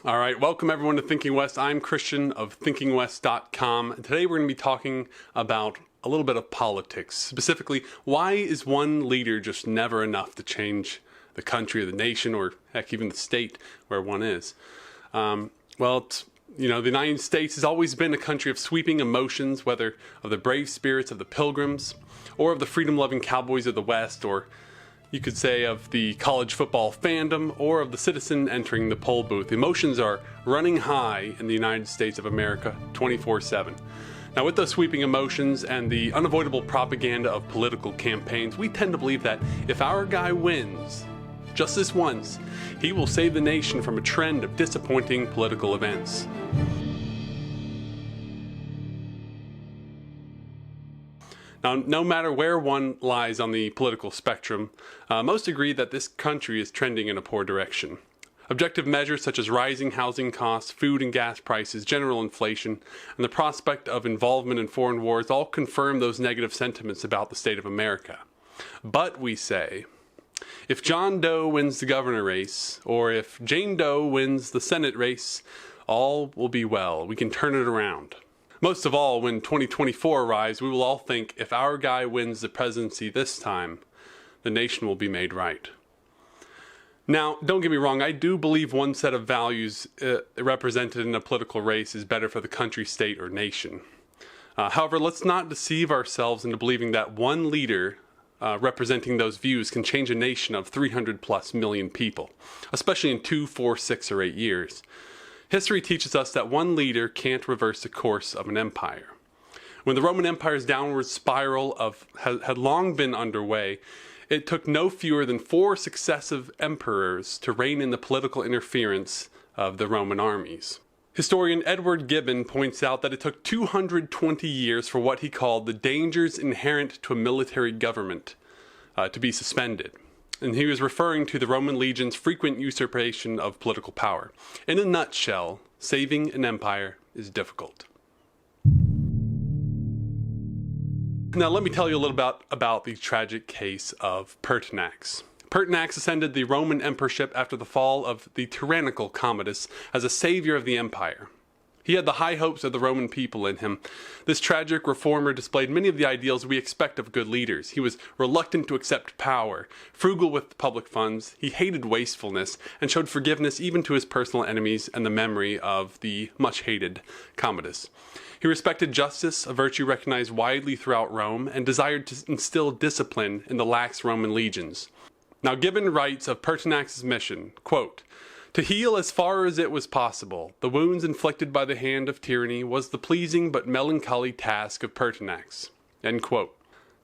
All right, welcome everyone to Thinking West. I'm Christian of thinkingwest.com. And today we're going to be talking about a little bit of politics. Specifically, why is one leader just never enough to change the country or the nation or heck, even the state where one is? The United States has always been a country of sweeping emotions, whether of the brave spirits of the Pilgrims or of the freedom-loving cowboys of the West, or you could say of the college football fandom or of the citizen entering the poll booth. Emotions are running high in the United States of America 24/7. Now, with those sweeping emotions and the unavoidable propaganda of political campaigns, we tend to believe that if our guy wins just this once, he will save the nation from a trend of disappointing political events. Now, no matter where one lies on the political spectrum, most agree that this country is trending in a poor direction. Objective measures such as rising housing costs, food and gas prices, general inflation, and the prospect of involvement in foreign wars all confirm those negative sentiments about the state of America. But we say, if John Doe wins the governor race, or if Jane Doe wins the Senate race, all will be well. We can turn it around. Most of all, when 2024 arrives, we will all think, if our guy wins the presidency this time, the nation will be made right. Now, don't get me wrong, I do believe one set of values represented in a political race is better for the country, state, or nation. However, let's not deceive ourselves into believing that one leader representing those views can change a nation of 300 plus million people, especially in 2, 4, 6, or 8 years. History teaches us that one leader can't reverse the course of an empire. When the Roman Empire's downward spiral had long been underway, it took no fewer than 4 successive emperors to rein in the political interference of the Roman armies. Historian Edward Gibbon points out that it took 220 years for what he called the dangers inherent to a military government to be suspended. And he was referring to the Roman legion's frequent usurpation of political power. In a nutshell, saving an empire is difficult. Now let me tell you a little about the tragic case of Pertinax. Pertinax ascended the Roman emperorship after the fall of the tyrannical Commodus as a savior of the empire. He had the high hopes of the Roman people in him. This tragic reformer displayed many of the ideals we expect of good leaders. He was reluctant to accept power, frugal with public funds, he hated wastefulness, and showed forgiveness even to his personal enemies and the memory of the much-hated Commodus. He respected justice, a virtue recognized widely throughout Rome, and desired to instill discipline in the lax Roman legions. Now, Gibbon writes of Pertinax's mission, quote, "To heal as far as it was possible the wounds inflicted by the hand of tyranny was the pleasing but melancholy task of Pertinax." End quote.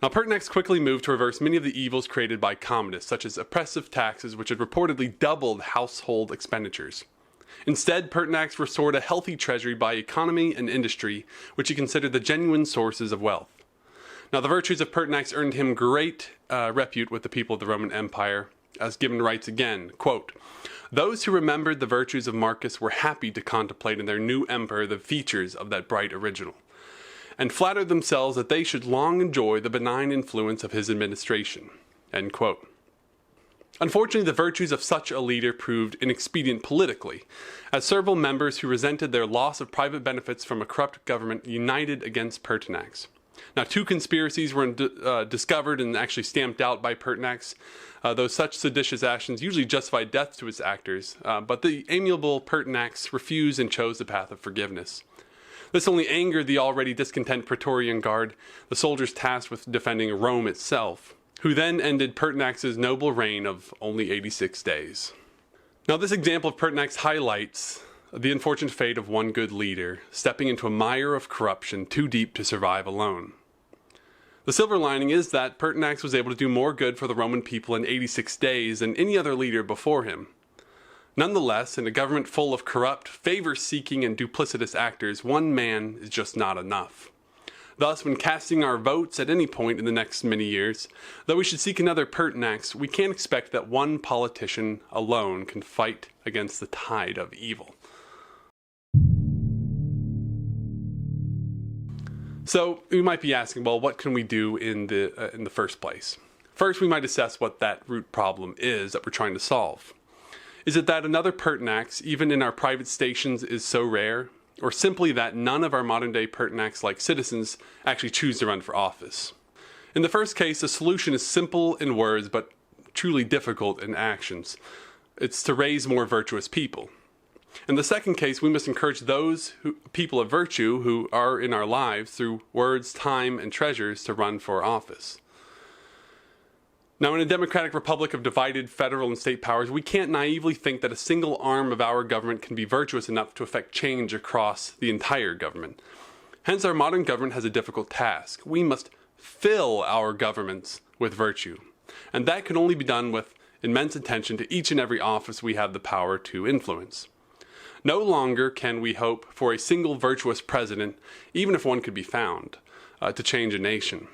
Now, Pertinax quickly moved to reverse many of the evils created by Commodus, such as oppressive taxes which had reportedly doubled household expenditures. Instead, Pertinax restored a healthy treasury by economy and industry, which he considered the genuine sources of wealth. Now, the virtues of Pertinax earned him great repute with the people of the Roman Empire, as Gibbon writes again, quote, "Those who remembered the virtues of Marcus were happy to contemplate in their new emperor the features of that bright original, and flattered themselves that they should long enjoy the benign influence of his administration." End quote. Unfortunately, the virtues of such a leader proved inexpedient politically, as servile members who resented their loss of private benefits from a corrupt government united against Pertinax. Now, 2 conspiracies were discovered and actually stamped out by Pertinax, though such seditious actions usually justified death to its actors, but the amiable Pertinax refused and chose the path of forgiveness. This only angered the already discontent Praetorian Guard, the soldiers tasked with defending Rome itself, who then ended Pertinax's noble reign of only 86 days. Now, this example of Pertinax highlights the unfortunate fate of one good leader, stepping into a mire of corruption too deep to survive alone. The silver lining is that Pertinax was able to do more good for the Roman people in 86 days than any other leader before him. Nonetheless, in a government full of corrupt, favor-seeking, and duplicitous actors, one man is just not enough. Thus, when casting our votes at any point in the next many years, though we should seek another Pertinax, we can't expect that one politician alone can fight against the tide of evil. So you might be asking, well, what can we do in the first place? First, we might assess what that root problem is that we're trying to solve. Is it that another Pertinax, even in our private stations, is so rare? Or simply that none of our modern-day Pertinax-like citizens actually choose to run for office? In the first case, the solution is simple in words, but truly difficult in actions. It's to raise more virtuous people. In the second case, we must encourage those people of virtue who are in our lives through words, time, and treasures to run for office. Now, in a democratic republic of divided federal and state powers, we can't naively think that a single arm of our government can be virtuous enough to effect change across the entire government. Hence, our modern government has a difficult task. We must fill our governments with virtue. And that can only be done with immense attention to each and every office we have the power to influence. No longer can we hope for a single virtuous president, even if one could be found, to change a nation.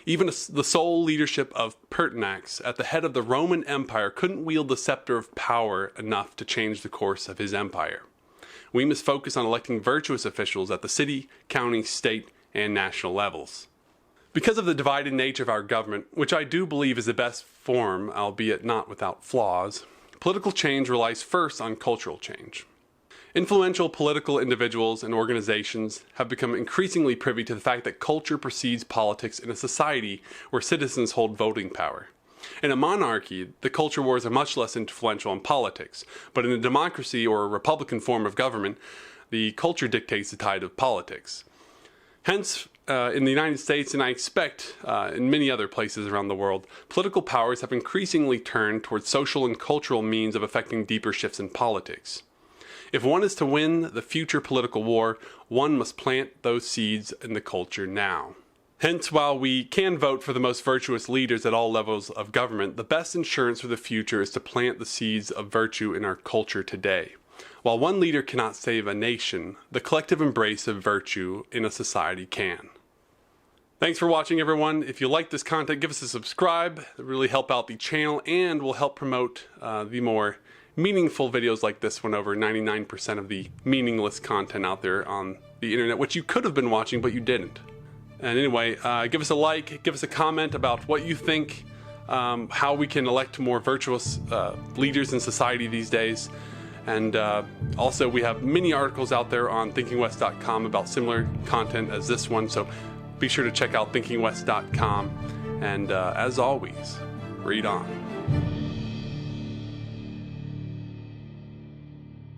Even the sole leadership of Pertinax at the head of the Roman Empire couldn't wield the scepter of power enough to change the course of his empire. We must focus on electing virtuous officials at the city, county, state, and national levels. Because of the divided nature of our government, which I do believe is the best form, albeit not without flaws, political change relies first on cultural change. Influential political individuals and organizations have become increasingly privy to the fact that culture precedes politics in a society where citizens hold voting power. In a monarchy, the culture wars are much less influential in politics, but in a democracy or a republican form of government, the culture dictates the tide of politics. Hence, in the United States, and I expect in many other places around the world, political powers have increasingly turned towards social and cultural means of effecting deeper shifts in politics. If one is to win the future political war, one must plant those seeds in the culture now. Hence, while we can vote for the most virtuous leaders at all levels of government, the best insurance for the future is to plant the seeds of virtue in our culture today. While one leader cannot save a nation, the collective embrace of virtue in a society can. Thanks for watching, everyone. If you like this content, give us a subscribe. It really help out the channel and will help promote the more meaningful videos like this one over 99% of the meaningless content out there on the internet, which you could have been watching, but you didn't. And anyway, give us a like, give us a comment about what you think, how we can elect more virtuous leaders in society these days. And also, we have many articles out there on thinkingwest.com about similar content as this one, so be sure to check out thinkingwest.com. And as always, read on.